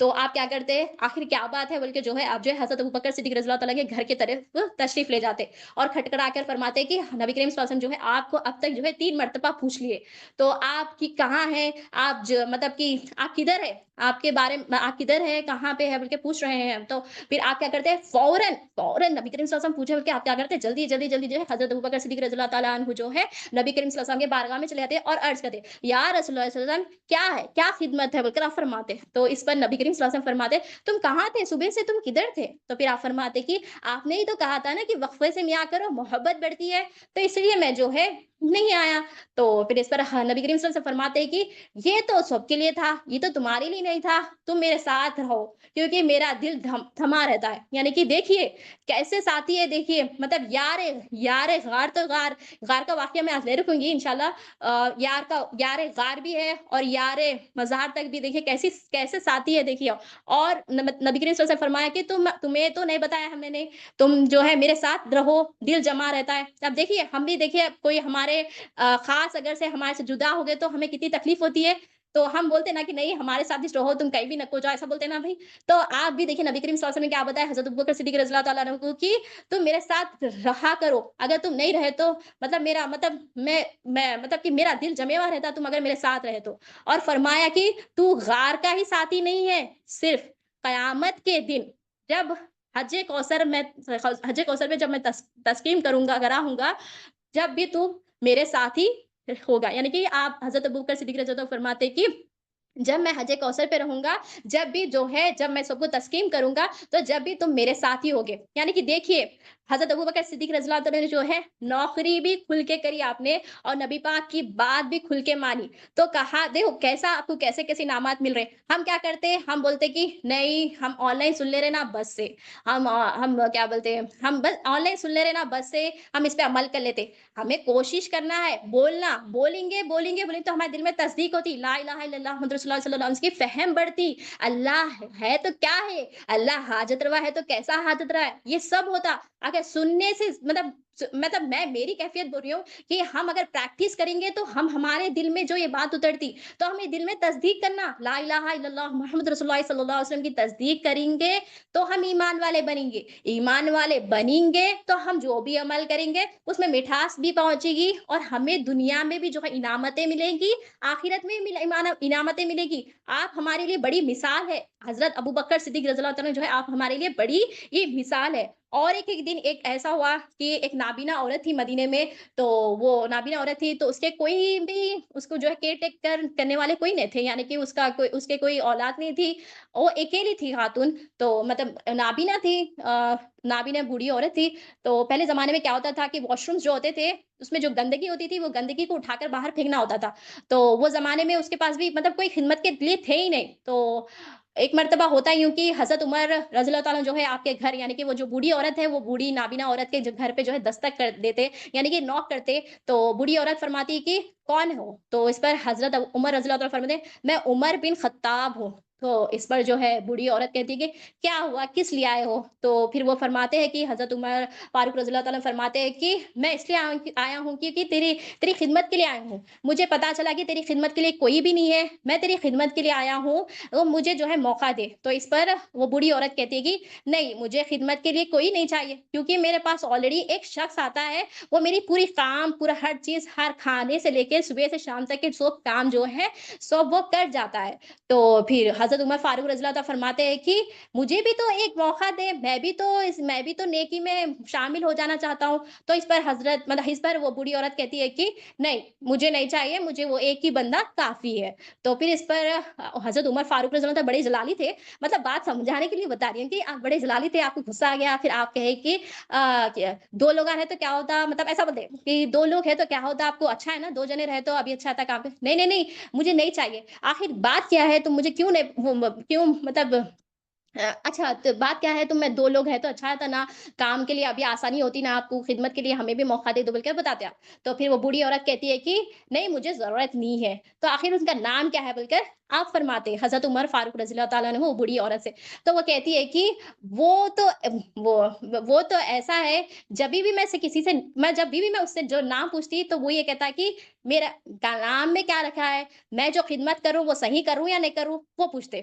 تو آپ کیا کرتے؟ آخر کیا بات ہے بول کے جو ہے آپ جو ہے حضرت ابوبکر صدیق رضی اللہ تعالیٰ کے گھر کی طرف تشریف لے جاتے اور کھٹکھٹا کر فرماتے کہ نبی کریم صلی اللہ علیہ وسلم جو ہے آپ کو اب تک جو ہے 3 مرتبہ پوچھ لیے، تو آپ کی کہاں ہیں؟ آپ مطلب کہ آپ کدھر ہے؟ آپ کے بارے میں آپ کدھر ہے؟ کہاں پہ ہے؟ بول کے پوچھ رہے ہیں۔ تو پھر آپ کیا کرتے ہیں؟ فوراً فوراً نبی کریم صلی اللہ علیہ وسلم پوچھے بول کے آپ کیا کرتے ہیں؟ جلدی جلدی جلدی جو ہے حضرت ابوبکر صدیق رضی اللہ تعالیٰ عنہ جو ہے نبی کریم صلی اللہ علیہ وسلم کے بارگاہ میں چلے جاتے اور عرض کرتے یا رسول اللہ صلی اللہ علیہ وسلم کیا ہے؟ کیا خدمت ہے؟ بول کر آپ فرماتے۔ تو اس پر نبی کریم صلی اللہ علیہ وسلم فرماتے تم کہاں تھے؟ صبح سے تم کدھر تھے؟ تو پھر آپ فرماتے کہ آپ نے ہی تو کہا تھا نا کہ وقفے سے میا کرو، محبت بڑھتی ہے، تو اس لیے میں جو ہے نہیں آیا۔ تو پھر اس پر نبی کریم صلی اللہ علیہ وسلم فرماتے کہ یہ تو سب کے لیے تھا، یہ تو تمہارے لیے نہیں تھا، تم میرے ساتھ رہو کیونکہ میرا دل تھما رہتا ہے۔ یعنی کہ دیکھیے کیسے ساتھی ہے، دیکھیے مطلب یار یار غار تو غار کا واقعہ میں آج نہیں رکھوں گی انشاءاللہ، یار غار بھی ہے اور یار مزار تک بھی دیکھیے کیسے ساتھی ہے دیکھیے۔ اور نبی کریم صلی اللہ علیہ وسلم فرمایا کہ تمہیں تو نہیں بتایا ہم نے، تم جو ہے میرے ساتھ رہو، دل جمع رہتا ہے۔ اب دیکھیے ہم بھی دیکھیے کوئی ہمارے خاص اگر سے ہمارے سے جدا ہو گئے تو ہمیں کتنی تکلیف ہوتی ہے، تو ہم بولتے نا کہ نہیں ہمارے ساتھ ہی رہو، تم کہیں بھی نہ کو جاؤ، ایسا بولتے نا بھائی۔ تو آپ بھی دیکھیے نبی کریم صلی اللہ علیہ وسلم نے کیا بتایا حضرت ابوبکر صدیق رضی اللہ تعالیٰ عنہ کو کہ تم میرے ساتھ رہا کرو، اگر تم نہیں رہے تو مطلب میرا مطلب میں مطلب کہ میرا دل جمے ہوا رہتا تم اگر میرے ساتھ رہے تو۔ اور فرمایا کہ تو غار کا ہی ساتھی نہیں ہے، صرف قیامت کے دن جب حج کوثر میں جب میں تسلیم کروں گا گراہوں گا، جب بھی تو میرے ساتھ ہی ہوگا۔ یعنی کہ آپ حضرت ابوبکر صدیق رضی اللہ عنہ فرماتے کہ جب میں حج کوثر پہ رہوں گا، جب بھی جو ہے جب میں سب کو تسلیم کروں گا تو جب بھی تم میرے ساتھ ہی ہوگے۔ یعنی کہ دیکھیے حضرت ابوبکر صدیق رضی اللہ عنہ نے جو ہے نوکری بھی کھل کے کری آپ نے اور نبی پاک کی بات بھی کھل کے مانی، تو کہا دیکھو کیسا آپ کو کیسے کیسے انعامات مل رہے ہیں۔ ہم کیا کرتے ہیں؟ ہم بولتے کہ نہیں ہم آن لائن سن لے رہے نا بس سے، ہم کیا بولتے ہیں، ہم بس آن لائن سن لے رہے نا بس سے، ہم اس پہ عمل کر لیتے۔ ہمیں کوشش کرنا ہے، بولیں گے تو ہمارے دل میں تصدیق ہوتی، لا الہ الا اللہ محمد رسول اللہ صلی اللہ علیہ وسلم کی فہم بڑھتی، اللہ ہے تو کیا ہے، اللہ حاجت روا ہے تو کیسا حاجت روا ہے، یہ سب ہوتا اگر سننے سے مطلب میں میری کیفیت بول رہی ہوں کہ ہم اگر پریکٹس کریں گے تو ہمارے دل میں جو یہ بات اترتی تو ہمیں دل میں تصدیق کرنا، لا الہ الا اللہ محمد رسول اللہ صلی اللہ علیہ وسلم کی تصدیق کریں گے تو ہم ایمان والے بنیں گے، ایمان والے بنیں گے تو ہم جو بھی عمل کریں گے اس میں مٹھاس بھی پہنچے گی اور ہمیں دنیا میں بھی جو ہے انعامتیں ملیں گی، آخرت میں بھی انعامتیں ملے گی۔ آپ ہمارے لیے بڑی مثال ہے، حضرت ابوبکر صدیق رضی اللہ عنہ جو ہے آپ ہمارے لیے بڑی یہ مثال ہے۔ اور ایک دن ایک ایسا ہوا کہ ایک نابینا عورت تھی مدینے میں، تو وہ نابینا عورت تھی تو اس کے کوئی بھی اس کو جو ہے کیئر ٹیکر کرنے والے کوئی نہیں تھے، یعنی کہ اس کے کوئی اولاد نہیں تھی، وہ اکیلی تھی خاتون، تو مطلب نابینا تھی، نابینا بوڑھی عورت تھی۔ تو پہلے زمانے میں کیا ہوتا تھا کہ واش رومز جو ہوتے تھے اس میں جو گندگی ہوتی تھی وہ گندگی کو اٹھا کر باہر پھینکنا ہوتا تھا، تو وہ زمانے میں اس کے پاس بھی مطلب کوئی خدمت کے لیے تھے ہی نہیں۔ تو ایک مرتبہ ہوتا ہے یوں کہ حضرت عمر رضی اللہ تعالیٰ جو ہے آپ کے گھر، یعنی کہ وہ جو بوڑھی عورت ہے وہ بوڑھی نابینا عورت کے گھر پہ جو ہے دستک کر دیتے، یعنی کہ نوک کرتے، تو بوڑھی عورت فرماتی کہ کون ہو؟ تو اس پر حضرت عمر رضی اللہ تعالیٰ فرماتے میں عمر بن خطاب ہوں۔ تو اس پر جو ہے بوڑھی عورت کہتی کہ کیا ہوا، کس لیے آئے ہو؟ تو پھر وہ فرماتے ہیں کہ حضرت عمر فاروق رضی اللہ تعالیٰ فرماتے ہیں کہ میں اس لیے آیا ہوں کہ تیری خدمت کے لیے آیا ہوں، مجھے پتا چلا کہ تیری خدمت کے لیے کوئی بھی نہیں ہے، میں تیری خدمت کے لیے آیا ہوں، وہ مجھے جو ہے موقع دے۔ تو اس پر وہ بوڑھی عورت کہتی ہے کہ نہیں مجھے خدمت کے لیے کوئی نہیں چاہیے، کیونکہ میرے پاس آلریڈی ایک شخص آتا ہے، وہ میری پوری کام پورا ہر چیز، ہر کھانے سے لے کے صبح سے شام تک کے سب کام جو ہے سب وہ کر جاتا ہے۔ تو پھر حضرت عمر فاروق رضی اللہ عنہ فرماتے ہیں کہ مجھے بھی تو ایک موقع دے، میں بھی تو نیکی میں شامل ہو جانا چاہتا ہوں۔ تو اس پر اس پر وہ بوڑھی عورت کہتی ہے کہ نہیں مجھے نہیں چاہیے، مجھے وہ ایک ہی بندہ کافی ہے۔ تو پھر اس پر حضرت عمر فاروق رضی اللہ عنہ بڑے جلالی تھے، مطلب بات سمجھانے کے لیے بتا رہی ہوں کہ آپ بڑے جلالی تھے، آپ کو غصہ آ گیا، پھر آپ کہے کہ دو لوگ ہیں تو کیا ہوتا، مطلب ایسا بولتے کہ دو لوگ ہیں تو کیا ہوتا، آپ کو اچھا ہے نا، دو جنے رہے تو ابھی اچھا تھا کام پہ، نہیں مجھے نہیں چاہیے، آخر بات کیا ہے، تم مجھے کیوں مطلب اچھا تو بات کیا ہے، تم میں دو لوگ ہیں تو اچھا تھا نا، کام کے لیے ابھی آسانی ہوتی نا، آپ کو خدمت کے لیے ہمیں بھی موقع دے دو بول کر بتاتے آپ۔ تو پھر وہ بوڑھی عورت کہتی ہے کہ نہیں مجھے ضرورت نہیں ہے، تو آخر اس کا نام کیا ہے بول کر آپ فرماتے حضرت عمر فاروق رضی اللہ تعالیٰ عنہ وہ بوڑھی عورت سے، تو وہ کہتی ہے کہ وہ تو ایسا ہے، جب بھی میں اس سے جو نام پوچھتی تو وہ یہ کہتا ہے کہ میرا نام میں کیا رکھا ہے، میں جو خدمت کروں وہ صحیح کروں یا نہیں کروں وہ پوچھتے۔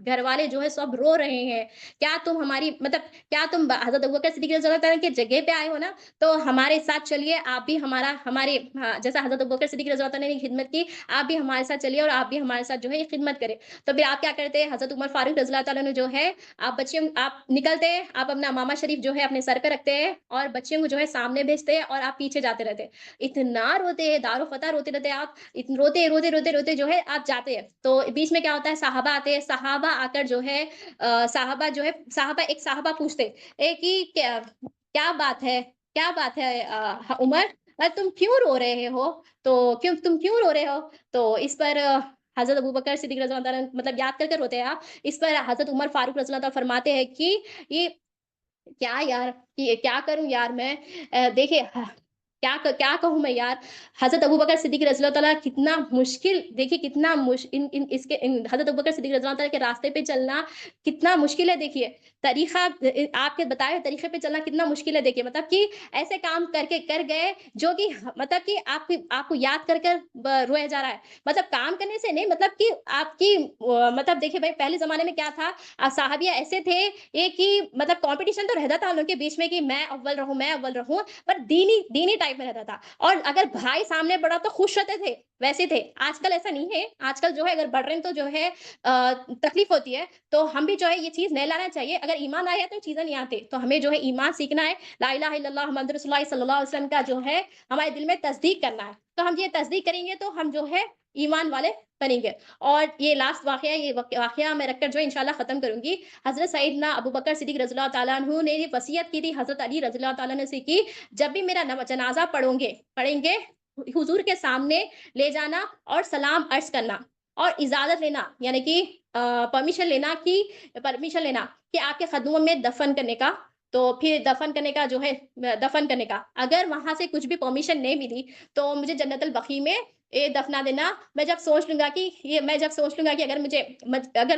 گھر والے جو ہے سب رو رہے ہیں، کیا تم ہماری مطلب کیا تم حضرت ابوبکر صدیق رضی اللہ تعالیٰ کی جگہ پہ آئے ہو نا، تو ہمارے ساتھ چلیے، آپ بھی ہمارے جیسا حضرت ابوبکر صدیق رضی اللہ تعالیٰ نے خدمت کی، آپ بھی ہمارے ساتھ چلیے اور آپ بھی ہمارے ساتھ جو ہے یہ خدمت کریں۔ تو پھر آپ کیا کرتے ہیں، حضرت عمر فاروق رضی اللہ تعالیٰ نے جو ہے آپ نکلتے ہیں، آپ اپنا امامہ شریف جو ہے اپنے سر پہ رکھتے ہیں اور بچیوں کو جو ہے سامنے بھیجتے ہیں اور آپ پیچھے جاتے رہتے ہیں۔ اتنا روتے ہیں، دار و فتح روتے رہتے ہیں آپ، روتے روتے روتے روتے جو ہے آپ جاتے ہیں، تو بیچ میں کیا ہوتا ہے، صحابہ آتے ہیں، صحابہ آ کر جو ہے صحابہ جو ہے ایک صحابہ پوچھتے ایک ہی کیا بات ہے، کیا بات ہے عمر، تم کیوں رو رہے ہو، تو تم کیوں رو رہے ہو، تو اس پر حضرت ابوبکر صدیق رضی اللہ تعالیٰ مطلب یاد کر روتے ہیں آپ، اس پر حضرت عمر فاروق رضی اللہ تعالیٰ فرماتے ہیں کہ یہ کیا یار، یہ کیا کروں یار میں، دیکھیے کیا کہوں میں یار، حضرت ابوبکر صدیق رضی اللہ تعالیٰ کتنا مشکل، دیکھیے کتنا حضرت ابوبکر صدیق رضی اللہ تعالیٰ کے راستے پہ چلنا کتنا مشکل ہے، دیکھیے طریقہ آپ کے بتائے ہوئے طریقے پہ چلنا کتنا مشکل ہے، دیکھیے مطلب کہ ایسے کام کر گئے جو کہ مطلب کہ آپ کو یاد کر رویا جا رہا ہے، مطلب کام کرنے سے نہیں، مطلب کہ آپ کی مطلب دیکھیے بھائی پہلے زمانے میں کیا تھا، صحابیہ ایسے تھے ایک ہی مطلب کمپٹیشن تو رہتا تھا ان کے بیچ میں کہ میں اول رہوں، پر دینی ٹائپ میں رہتا تھا، اور اگر بھائی سامنے بڑھا تو خوش رہتے تھے، ویسے تھے۔ آج کل ایسا نہیں ہے، آج کل جو ہے اگر بڑھ رہے ہیں تو جو ہے تکلیف ہوتی ہے، تو ہم بھی جو ہے یہ چیز نہیں لانا چاہیے، اگر ایمان آیا تو چیزیں نہیں آتی، تو ہمیں جو ہے ایمان سیکھنا ہے، لا الہ الا اللہ محمد رسول اللہ صلی اللہ علیہ وسلم کا جو ہے ہمارے دل میں تصدیق کرنا ہے، تو ہم یہ تصدیق کریں گے تو ہم جو ہے ایمان والے بنیں گے۔ اور یہ لاسٹ واقعہ، یہ واقعہ میں رکھ کر جو انشاءاللہ ختم کروں گی، حضرت سیدنا ابوبکر صدیق رضی اللہ تعالیٰ عنہ نے یہ وصیت کی تھی حضرت علی رضی اللہ تعالیٰ عنہ سے کی، جب بھی میرا جنازہ پڑھیں گے حضور کے سامنے لے جانا اور سلام عرض کرنا اور اجازت لینا، یعنی کہ پرمیشن لینا کہ آپ کے قدموں میں دفن کرنے کا، تو پھر دفن کرنے کا جو ہے دفن کرنے کا، اگر وہاں سے کچھ بھی پرمیشن نہیں ملی تو مجھے جنت البقیع میں دفنا دینا۔ میں جب سوچ لوں گا کہ اگر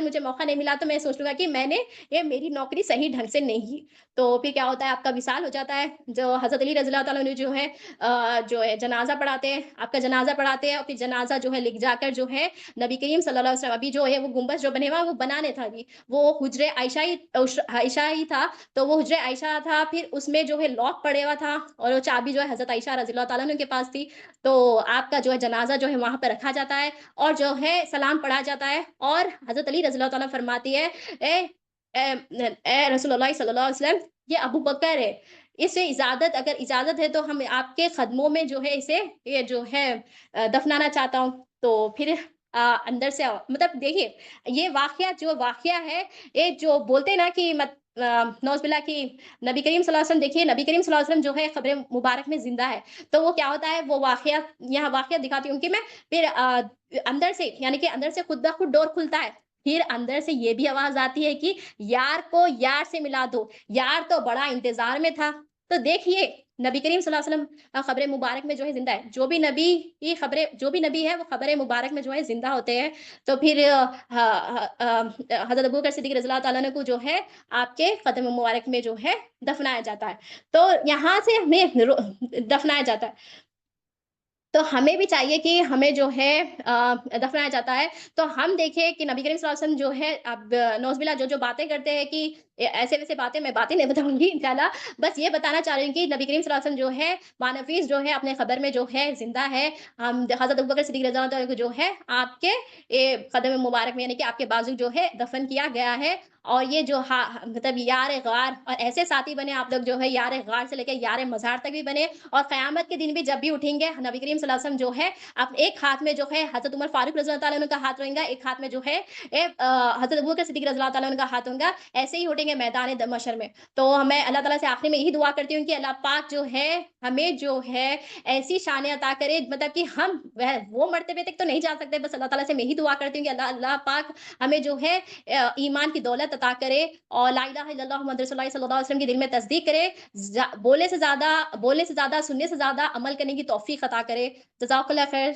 مجھے موقع نہیں ملا تو میں سوچ لوں گا کہ میری نوکری صحیح ڈھنگ سے نہیں کی، تو پھر کیا ہوتا ہے، آپ کا وصال ہو جاتا ہے، جو حضرت علی رضی اللہ تعالیٰ نے جو ہے جنازہ پڑھاتے ہیں، آپ کا جنازہ پڑھاتے ہیں، اور پھر جنازہ جو ہے لکھ جا کر جو ہے نبی کریم صلی اللہ علیہ وسلم، ابھی جو ہے وہ گنبد جو بنے ہوا وہ بنانے تھا، ابھی وہ حجرے عائشہ ہی تھا، تو وہ حجرے عائشہ تھا، پھر اس میں جو ہے لاک پڑے ہوا تھا اور وہ چابی جو ہے حضرت عائشہ رضی اللہ تعالیٰ عنہ کے پاس تھی، تو آپ کا جو ہے جنازہ جو ہے وہاں پہ رکھا جاتا ہے اور جو ہے سلام پڑھا جاتا ہے، اور حضرت علی رضی اللہ تعالیٰ فرماتی ہے اے رسول اللہ صلی اللہ علیہ وسلم، یہ ابو بکر ہے، اسے اگر اجازت ہے تو ہم آپ کے قدموں میں جو ہے اسے یہ جو ہے دفنانا چاہتا ہوں، تو پھر اندر سے مطلب دیکھیے یہ واقعہ ہے، یہ جو بولتے ہیں نا کہ نوز باللہ کی نبی کریم صلی اللہ علیہ وسلم، دیکھیے نبی کریم صلی اللہ علیہ وسلم جو ہے قبر مبارک میں زندہ ہے، تو وہ کیا ہوتا ہے، وہ واقعہ دکھاتی ہوں کہ میں پھر اندر سے، یعنی کہ اندر سے خود بخود ڈور کھلتا ہے، پھر اندر سے یہ بھی آواز آتی ہے کہ یار کو یار سے ملا دو، یار تو بڑا انتظار میں تھا، تو دیکھیے نبی کریم صلی اللہ علیہ وسلم قبر مبارک میں جو ہے زندہ ہے، جو بھی نبی ہے وہ قبر مبارک میں جو ہے زندہ ہوتے ہیں، تو پھر حضرت ابوبکر صدیق رضی اللہ تعالیٰ عنہ کو جو ہے آپ کے قدم مبارک میں جو ہے دفنایا جاتا ہے، تو یہاں سے ہمیں دفنایا جاتا ہے، تو ہمیں بھی چاہیے کہ ہمیں جو ہے دفنایا جاتا ہے، تو ہم دیکھیں کہ نبی کریم صلی اللہ علیہ وسلم جو ہے اب نوز باللہ جو باتیں کرتے ہیں کہ ایسے ویسے باتیں میں باتیں نہیں بتاؤں گی انشاءاللہ، بس یہ بتانا چاہ رہی ہوں کہ نبی کریم صلی اللہ علیہ وسلم جو ہے مانفیس جو ہے اپنے قبر میں جو ہے زندہ ہے، ہم حضرت ابوبکر صدیق رضی اللہ عنہ کو جو ہے آپ کے قدم مبارک میں، یعنی کہ آپ کے بازو جو ہے دفن کیا گیا ہے، اور یہ جو مطلب یار غار، اور ایسے ساتھی بنے آپ لوگ جو ہے یار غار سے لے کے یار مزار تک بھی بنے، اور قیامت کے دن بھی جب بھی اٹھیں گے نبی کریم صلی اللہ علیہ وسلم جو ہے ایک ہاتھ میں جو ہے حضرت عمر فاروق رضی اللہ تعالیٰ عنہ کا ہاتھ ہوگا، ایک ہاتھ میں جو ہے حضرت ابوبکر صدیق رضی اللہ تعالیٰ عنہ کا ہاتھ ہوگا، ایسے ہی اٹھیں گے میدان محشر میں، تو میں اللہ تعالیٰ سے آخری میں یہی دعا کرتی ہوں کہ اللہ پاک جو ہے ہمیں جو ہے ایسی شان عطا کرے، مطلب کہ ہم وہ مرتبے تک تو نہیں جا سکتے، بس اللہ تعالیٰ سے میں یہی دعا کرتی ہوں کہ اللہ پاک ہمیں جو ہے ایمان کی دولت عطا کرے، اور لا الہ الا اللہ محمد رسول اللہ صلی اللہ علیہ وسلم کی دل میں تصدیق کرے، بولنے سے زیادہ سننے سے زیادہ عمل کرنے کی توفیق عطا کرے۔ جزاک اللہ خیر۔